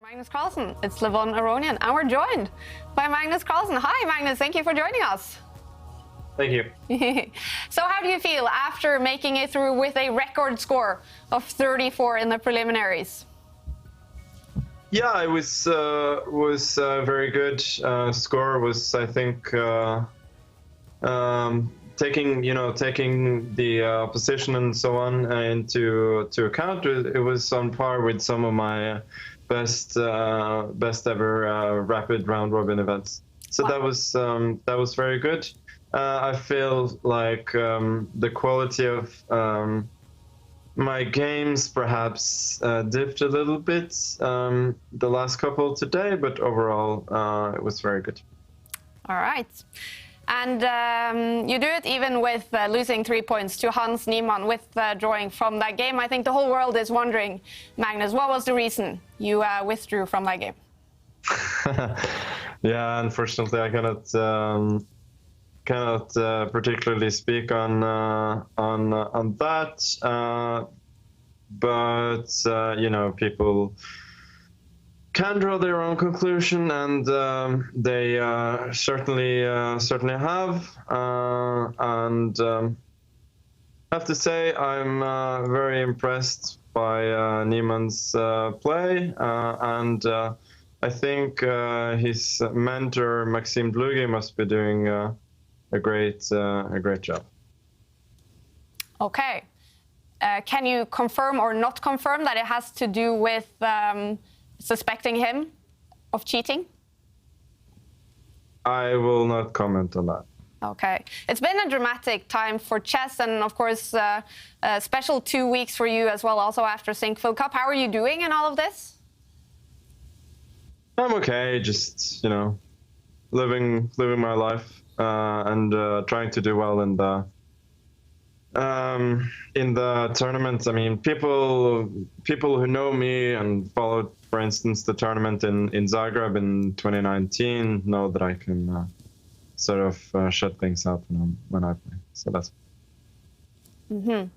Magnus Carlsen, it's Levon Aronian, and we're joined by Magnus Carlsen. Hi Magnus, thank you for joining us. Thank you. So how do you feel after making it through with a record score of 34 in the preliminaries? Yeah, it was very good. Score was, I think, taking the position and so on into account. It was on par with some of my best ever rapid round robin events. So wow. That was very good. I feel like the quality of my games perhaps dipped a little bit the last couple today, but overall it was very good. All right. And you do it even with losing 3 points to Hans Niemann, withdrawing from that game. I think the whole world is wondering, Magnus, what was the reason you withdrew from that game? Yeah, unfortunately, I cannot particularly speak on that. But you know, people can draw their own conclusion, and they certainly have. And I have to say, I'm very impressed by Niemann's play, and I think his mentor Maxim Dlugy must be doing a great job. Okay, can you confirm or not confirm that it has to do with suspecting him of cheating? I will not comment on that. Okay. It's been a dramatic time for chess, and of course a special 2 weeks for you as well, also after Sinkfield Cup. How are you doing in all of this? I'm okay, just, you know, living my life and trying to do well in the tournament. I mean, people who know me and followed, for instance, the tournament in Zagreb in 2019 know that I can sort of shut things out when I play. So that's. Mm-hmm.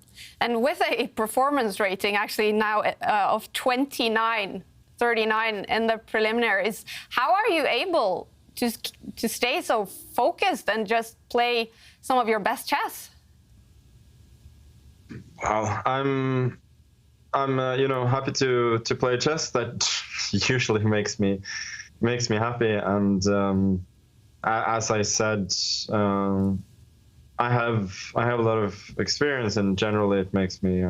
And with a performance rating actually now of 29-39 in the preliminaries, how are you able to stay so focused and just play some of your best chess? Wow, I'm you know, happy to play chess. That usually makes me happy. And as I said, I have a lot of experience, and generally it makes me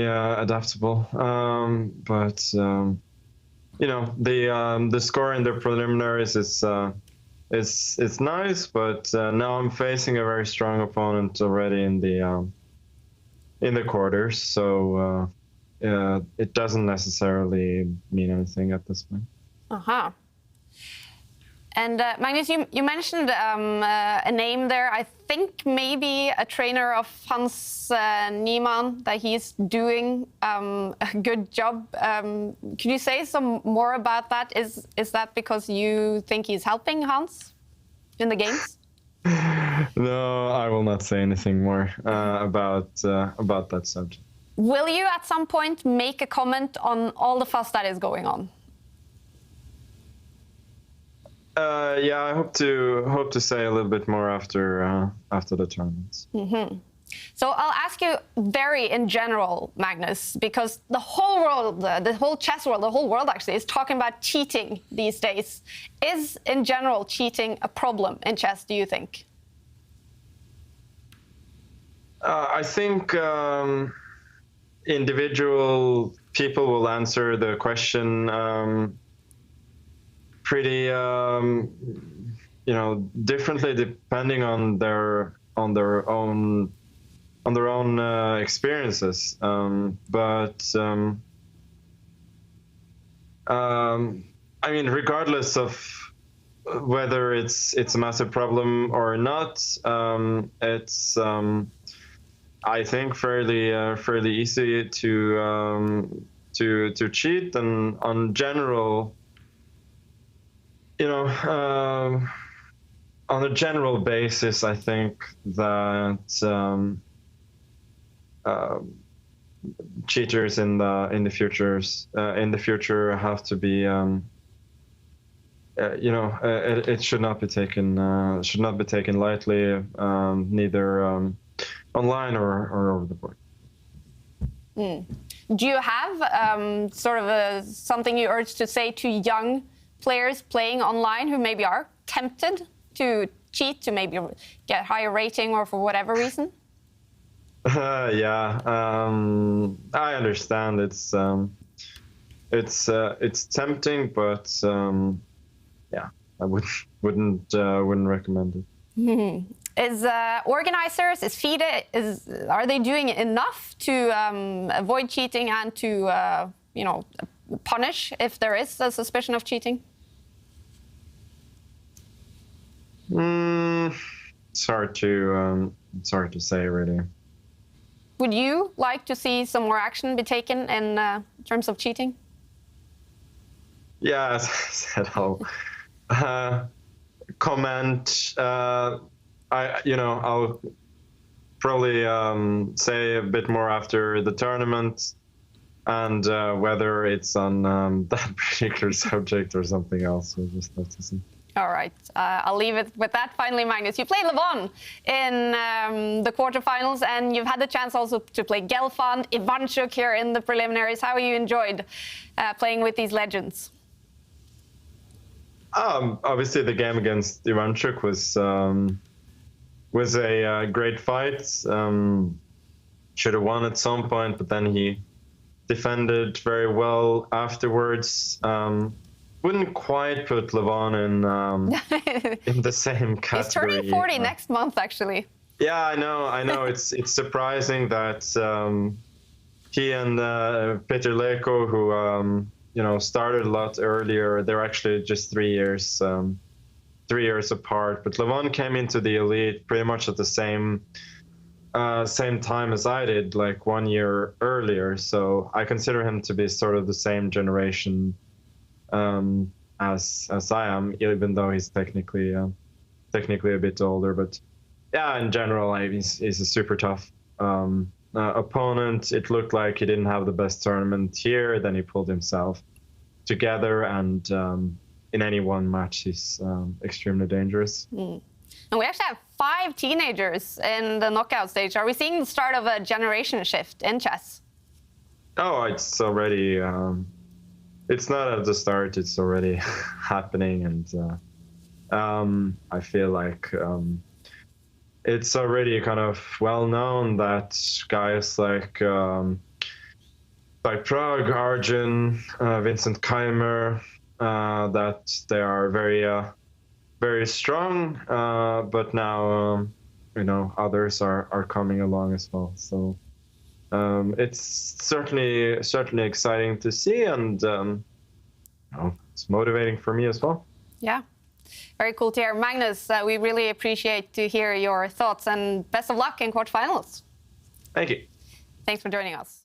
adaptable. But you know, the score in the preliminaries is nice, but now I'm facing a very strong opponent already in the quarters, so it doesn't necessarily mean anything at this point. Uh-huh. And Magnus, you mentioned a name there. I think maybe a trainer of Hans Niemann, that he's doing a good job. Could you say some more about that? Is that because you think he's helping Hans in the games? No, I will not say anything more about that subject. Will you at some point make a comment on all the fuss that is going on? Yeah, I hope to say a little bit more after the tournaments. Mm-hmm. So I'll ask you very in general, Magnus, because the whole world, the whole chess world, the whole world actually is talking about cheating these days. Is, in general, cheating a problem in chess, do you think? I think individual people will answer the question pretty, you know, differently depending on their own experiences. But I mean, regardless of whether it's a massive problem or not, it's I think fairly easy to cheat, and on general, you know, on a general basis, I think that cheaters in the future have to be it should not be taken lightly, neither online or over the board. Do you have sort of something you urge to say to young players playing online who maybe are tempted to cheat to maybe get higher rating or for whatever reason? Yeah, I understand. It's tempting, but yeah, I wouldn't recommend it. Is organizers, is FIDE, are they doing enough to avoid cheating and to punish if there is a suspicion of cheating? It's hard to say, really. Would you like to see some more action be taken in terms of cheating? Yeah, as I said, I'll comment. I'll probably say a bit more after the tournament, and whether it's on that particular subject or something else, we'll just have to see. All right, I'll leave it with that. Finally, Magnus, you played Levon in the quarterfinals, and you've had the chance also to play Gelfand, Ivanchuk here in the preliminaries. How have you enjoyed playing with these legends? Obviously, the game against Ivanchuk was a great fight. Should have won at some point, but then he defended very well afterwards. Wouldn't quite put Levon in the same category. He's turning 40 next month, actually. Yeah, I know. It's surprising that he and Peter Leko, who started a lot earlier, they're actually just 3 years apart. But Levon came into the elite pretty much at the same time as I did, like 1 year earlier. So I consider him to be sort of the same generation as I am, even though he's technically a bit older. But yeah, in general, he's a super tough opponent. It looked like he didn't have the best tournament here. Then he pulled himself together, and in any one match, he's extremely dangerous. And we actually have 5 teenagers in the knockout stage. Are we seeing the start of a generation shift in chess? Oh, it's already. It's not at the start. It's already happening, and I feel like it's already kind of well known that guys like Prague, Arjun, Vincent Keimer, that they are very strong, but now others are coming along as well. So it's certainly exciting to see, and it's motivating for me as well. Yeah, very cool to hear. Magnus, we really appreciate to hear your thoughts, and best of luck in quarterfinals. Thank you. Thanks for joining us.